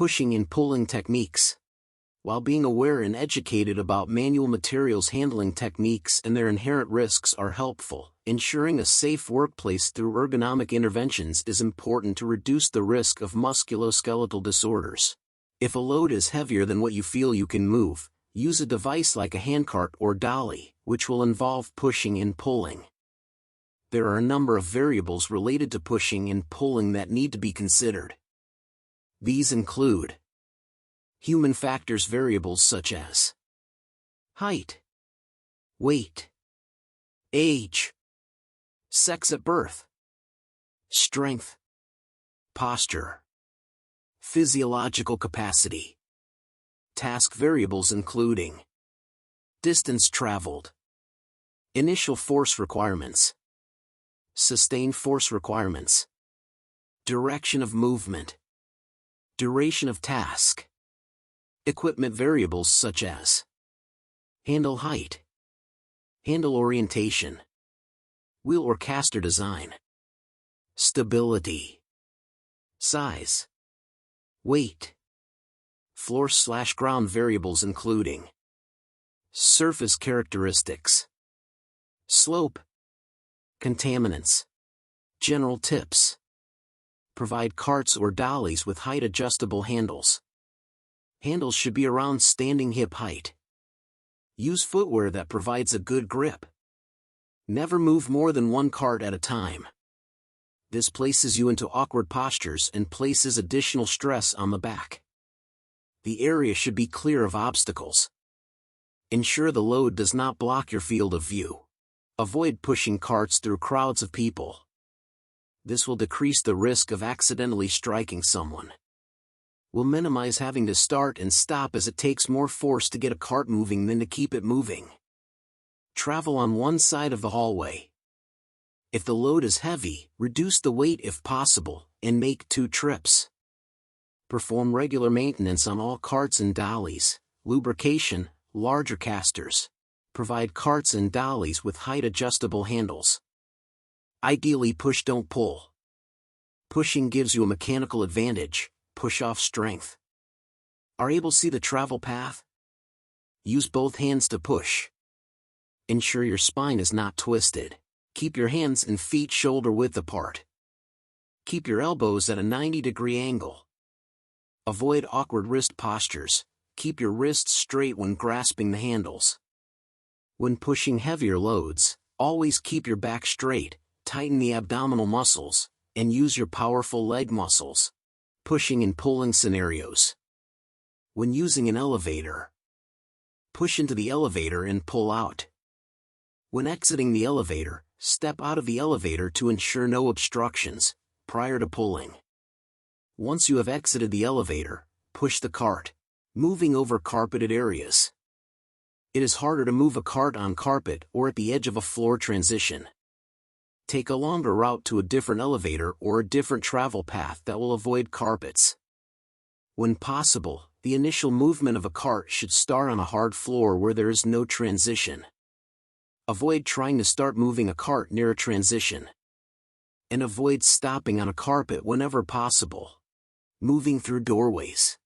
Pushing and pulling techniques. While being aware and educated about manual materials handling techniques and their inherent risks are helpful, ensuring a safe workplace through ergonomic interventions is important to reduce the risk of musculoskeletal disorders. If a load is heavier than what you feel you can move, use a device like a handcart or dolly, which will involve pushing and pulling. There are a number of variables related to pushing and pulling that need to be considered. These include human factors variables such as height, weight, age, sex at birth, strength, posture, physiological capacity. Task variables including distance traveled, initial force requirements, sustained force requirements, direction of movement, duration of task. Equipment variables such as handle height, handle orientation, wheel or caster design, stability, size, weight. Floor/ground variables including surface characteristics, slope, contaminants, general tips. Provide carts or dollies with height-adjustable handles. Handles should be around standing hip height. Use footwear that provides a good grip. Never move more than one cart at a time. This places you into awkward postures and places additional stress on the back. The area should be clear of obstacles. Ensure the load does not block your field of view. Avoid pushing carts through crowds of people. This will decrease the risk of accidentally striking someone. Will minimize having to start and stop as it takes more force to get a cart moving than to keep it moving. Travel on one side of the hallway. If the load is heavy, reduce the weight if possible, and make 2 trips. Perform regular maintenance on all carts and dollies, lubrication, larger casters. Provide carts and dollies with height-adjustable handles. Ideally push don't pull. Pushing gives you a mechanical advantage. Push-off strength. Are able to see the travel path? Use both hands to push. Ensure your spine is not twisted. Keep your hands and feet shoulder width apart. Keep your elbows at a 90-degree angle. Avoid awkward wrist postures. Keep your wrists straight when grasping the handles. When pushing heavier loads, always keep your back straight, tighten the abdominal muscles, and use your powerful leg muscles. Pushing and pulling scenarios. When using an elevator, push into the elevator and pull out. When exiting the elevator, step out of the elevator to ensure no obstructions, prior to pulling. Once you have exited the elevator, push the cart, moving over carpeted areas. It is harder to move a cart on carpet or at the edge of a floor transition. Take a longer route to a different elevator or a different travel path that will avoid carpets. When possible, the initial movement of a cart should start on a hard floor where there is no transition. Avoid trying to start moving a cart near a transition. And avoid stopping on a carpet whenever possible. Moving through doorways.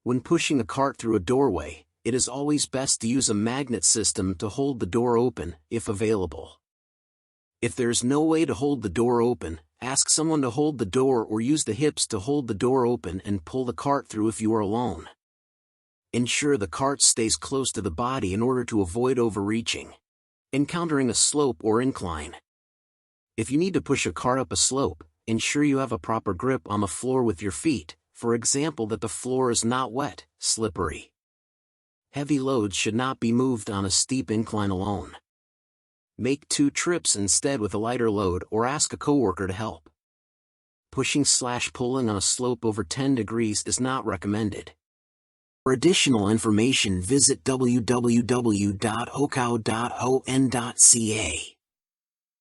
When pushing a cart through a doorway, it is always best to use a magnet system to hold the door open, if available. If there is no way to hold the door open, ask someone to hold the door or use the hips to hold the door open and pull the cart through if you are alone. Ensure the cart stays close to the body in order to avoid overreaching. Encountering a slope or incline. If you need to push a cart up a slope, ensure you have a proper grip on the floor with your feet, for example that the floor is not wet, slippery. Heavy loads should not be moved on a steep incline alone. Make 2 trips instead with a lighter load or ask a coworker to help. Pushing/pulling on a slope over 10 degrees is not recommended. For additional information visit www.hocow.on.ca.